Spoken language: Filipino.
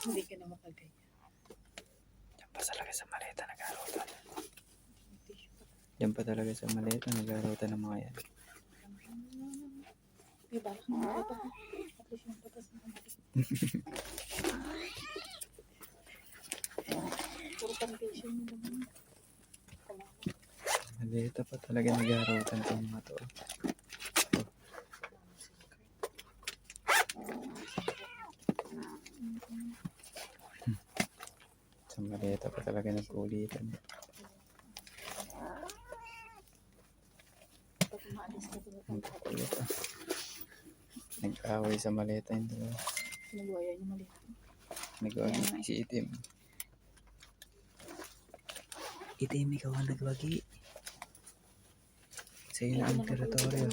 Hindi ka na makagaya. Diyan pa talaga sa maleta nag-aarutan. Diyan pa talaga sa maleta nag-aarutan ng mga yan. May balak na mga ito. At least yung patas na mga puro foundation mo naman. Maleta pa talaga nag-aarutan ng mga to. Sa maleta pa talaga nagkulitan. Pag maalis ka doon. Ang kulit ah. Nag-away sa maleta yung dalawa. Nagwaya niyo mali. Nagwagi si Itim. Itim, ikaw ang nagwagi. Sa'yo na ang teritoryo.